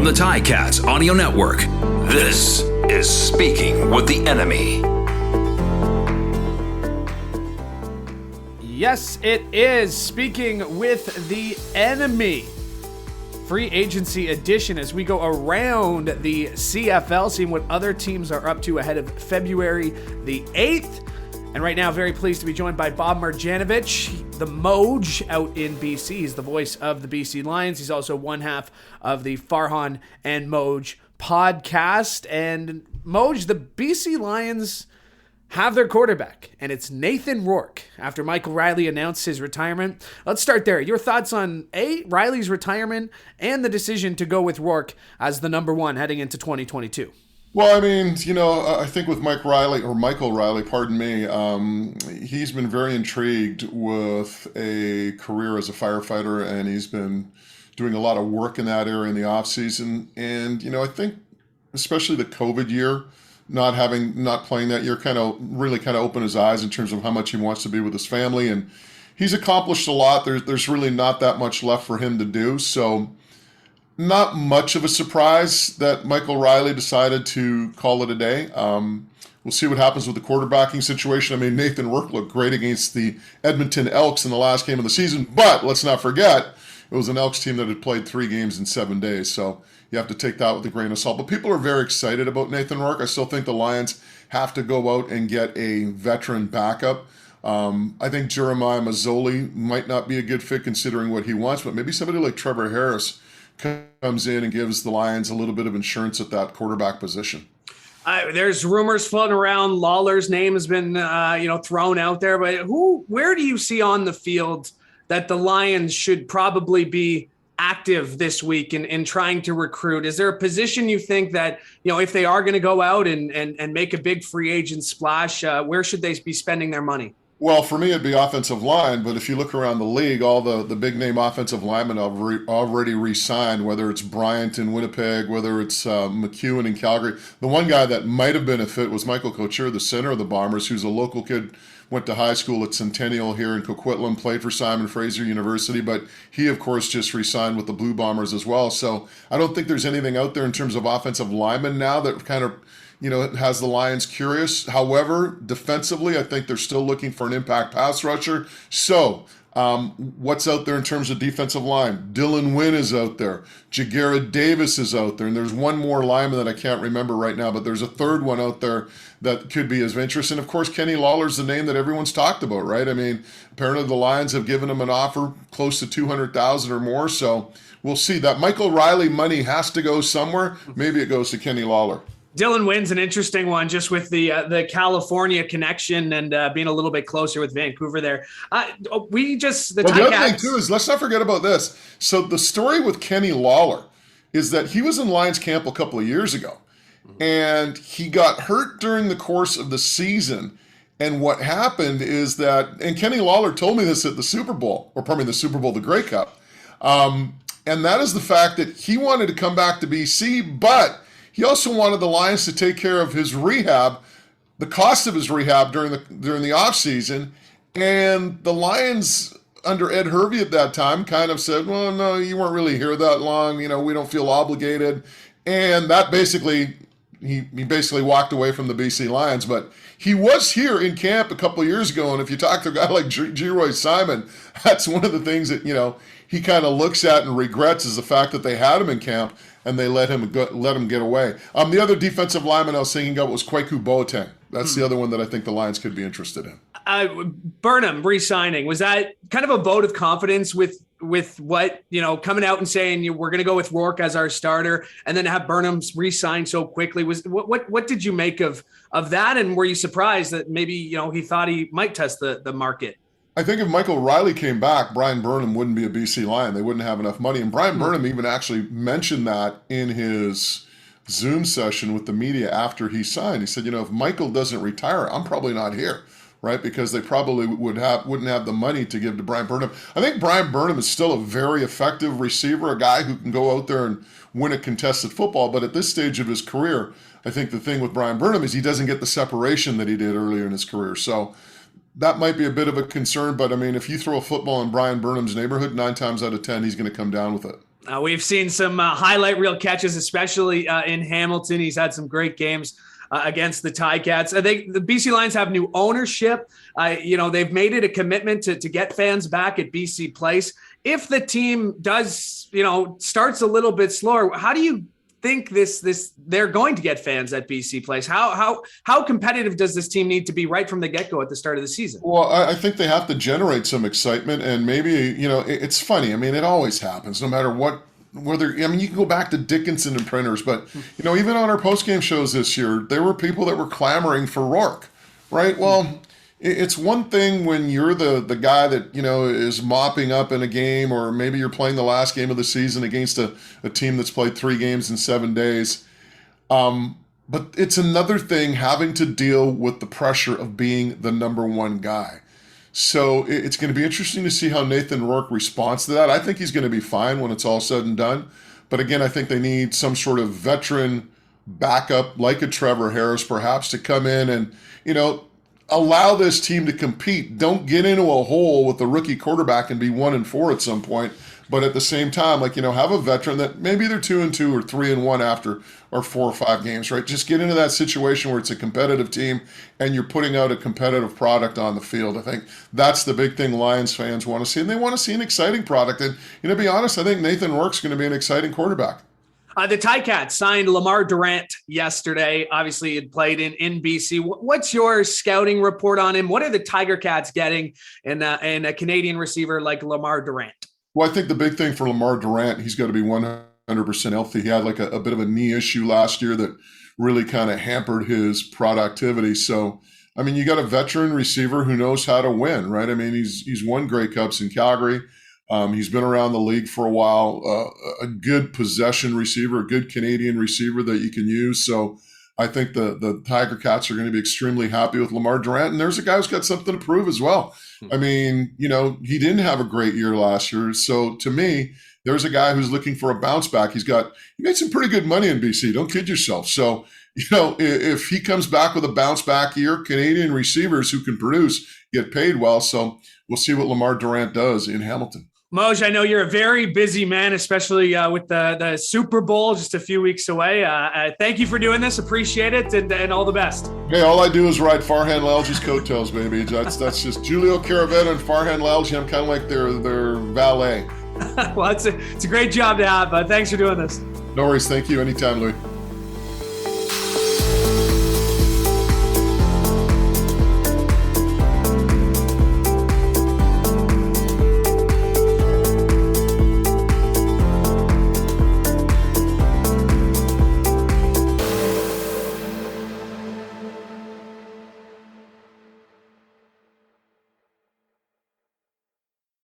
From the Ticats Audio Network, this is Speaking with the Enemy. Yes, it is Speaking with the Enemy. Free agency edition as we go around the CFL, seeing what other teams are up to ahead of February the 8th. And right now, very pleased to be joined by Moj Marjanovich, the Moj out in BC. He's the voice of the BC Lions. He's also one half of the Farhan and Moj podcast. And Moj, the BC Lions have their quarterback, and it's Nathan Rourke after Michael Rielly announced his retirement. Let's start there. Your thoughts on Rielly's retirement and the decision to go with Rourke as the number one heading into 2022. Well, I mean, I think with Michael Rielly, pardon me, he's been very intrigued with a career as a firefighter, and he's been doing a lot of work in that area in the offseason. And, I think especially the COVID year, not playing that year kind of opened his eyes in terms of how much he wants to be with his family. And he's accomplished a lot. There's really not that much left for him to do. So not much of a surprise that Michael Rielly decided to call it a day. We'll see what happens with the quarterbacking situation. I mean, Nathan Rourke looked great against the Edmonton Elks in the last game of the season, but let's not forget, it was an Elks team that had played 3 games in 7 days, so you have to take that with a grain of salt. But people are very excited about Nathan Rourke. I still think the Lions have to go out and get a veteran backup. I think Jeremiah Mazzoli might not be a good fit considering what he wants, but maybe somebody like Trevor Harris comes in and gives the Lions a little bit of insurance at that quarterback position. There's rumors floating around. Lawler's name has been, thrown out there. But where do you see on the field that the Lions should probably be active this week in trying to recruit? Is there a position you think that, if they are going to go out and make a big free agent splash, where should they be spending their money? Well, for me, it'd be offensive line, but if you look around the league, all the big-name offensive linemen have already re-signed, whether it's Bryant in Winnipeg, whether it's McEwen in Calgary. The one guy that might have been a fit was Michael Couture, the center of the Bombers, who's a local kid, went to high school at Centennial here in Coquitlam, played for Simon Fraser University, but he, of course, just re-signed with the Blue Bombers as well. So I don't think there's anything out there in terms of offensive linemen now that kind of it has the Lions curious. However, defensively, I think they're still looking for an impact pass rusher. So what's out there in terms of defensive line? Dylan Wynn is out there. Jagera Davis is out there. And there's one more lineman that I can't remember right now, but there's a third one out there that could be of interest. And, of course, Kenny Lawler's the name that everyone's talked about, right? I mean, apparently the Lions have given him an offer close to $200,000 or more. So we'll see. That Michael Rielly money has to go somewhere. Maybe it goes to Kenny Lawler. Dylan Wynn's an interesting one, just with the California connection and being a little bit closer with Vancouver there. The other thing, too, is let's not forget about this. So the story with Kenny Lawler is that he was in Lions camp a couple of years ago, and he got hurt during the course of the season. And what happened is that, and Kenny Lawler told me this at the Super Bowl, the Grey Cup, and that is the fact that he wanted to come back to BC, but he also wanted the Lions to take care of his rehab, the cost of his rehab during the offseason. And the Lions, under Ed Hervey at that time, kind of said, well, no, you weren't really here that long. We don't feel obligated. And that basically, he basically walked away from the BC Lions. But he was here in camp a couple of years ago. And if you talk to a guy like G-Roy Simon, that's one of the things that, he kind of looks at and regrets is the fact that they had him in camp and they let him get away. The other defensive lineman I was thinking of was Kwaku Boateng. That's the other one that I think the Lions could be interested in. Burnham re-signing, was that kind of a vote of confidence with what, coming out and saying we're going to go with Rourke as our starter and then have Burnham re-sign so quickly? What did you make of that? And were you surprised that maybe, he thought he might test the market? I think if Michael Rielly came back, Brian Burnham wouldn't be a BC Lion. They wouldn't have enough money. And Brian Burnham even actually mentioned that in his Zoom session with the media after he signed. He said, if Michael doesn't retire, I'm probably not here, right? Because they probably wouldn't have the money to give to Brian Burnham. I think Brian Burnham is still a very effective receiver, a guy who can go out there and win a contested football. But at this stage of his career, I think the thing with Brian Burnham is he doesn't get the separation that he did earlier in his career. So that might be a bit of a concern, but I mean, if you throw a football in Brian Burnham's neighborhood, 9 times out of 10, he's going to come down with it. We've seen some highlight reel catches, especially in Hamilton. He's had some great games against the Ticats. I think the BC Lions have new ownership. They've made it a commitment to get fans back at BC Place. If the team does, starts a little bit slower, how do you think they're going to get fans at BC Place? How competitive does this team need to be right from the get-go at the start of the season? Well, I think they have to generate some excitement, and maybe, it's funny. I mean, it always happens, no matter what. You can go back to Dickinson and Printers, but, even on our post-game shows this year, there were people that were clamoring for Rourke, right? Well, it's one thing when you're the guy that, is mopping up in a game, or maybe you're playing the last game of the season against a team that's played 3 games in 7 days. But it's another thing having to deal with the pressure of being the number one guy. So it's going to be interesting to see how Nathan Rourke responds to that. I think he's going to be fine when it's all said and done. But again, I think they need some sort of veteran backup, like a Trevor Harris perhaps, to come in and, allow this team to compete. Don't get into a hole with the rookie quarterback and be 1-4 at some point. But at the same time, have a veteran that maybe they're 2-2 or 3-1 after or 4 or 5 games, right? Just get into that situation where it's a competitive team and you're putting out a competitive product on the field. I think that's the big thing Lions fans want to see. And they want to see an exciting product. And, to be honest, I think Nathan Rourke's going to be an exciting quarterback. The Ticats signed Lemar Durant yesterday. Obviously, he had played in BC. What's your scouting report on him? What are the Tiger Cats getting in a Canadian receiver like Lemar Durant? Well, I think the big thing for Lemar Durant, he's got to be 100% healthy. He had a bit of a knee issue last year that really kind of hampered his productivity. So, you got a veteran receiver who knows how to win, right? He's won Grey Cups in Calgary. He's been around the league for a while, a good possession receiver, a good Canadian receiver that you can use. So I think the Tiger Cats are going to be extremely happy with Lemar Durant. And there's a guy who's got something to prove as well. He didn't have a great year last year. So to me, there's a guy who's looking for a bounce back. He made some pretty good money in BC. Don't kid yourself. So, if he comes back with a bounce back year, Canadian receivers who can produce get paid well. So we'll see what Lemar Durant does in Hamilton. Moj, I know you're a very busy man, especially with the Super Bowl just a few weeks away. Thank you for doing this. Appreciate it, and all the best. Hey, all I do is ride Farhan Lalji's coattails, baby. That's just Julio Caravetta and Farhan Lalji. I'm kind of like their valet. Well, it's a great job to have. Thanks for doing this. No worries. Thank you. Anytime, Louie.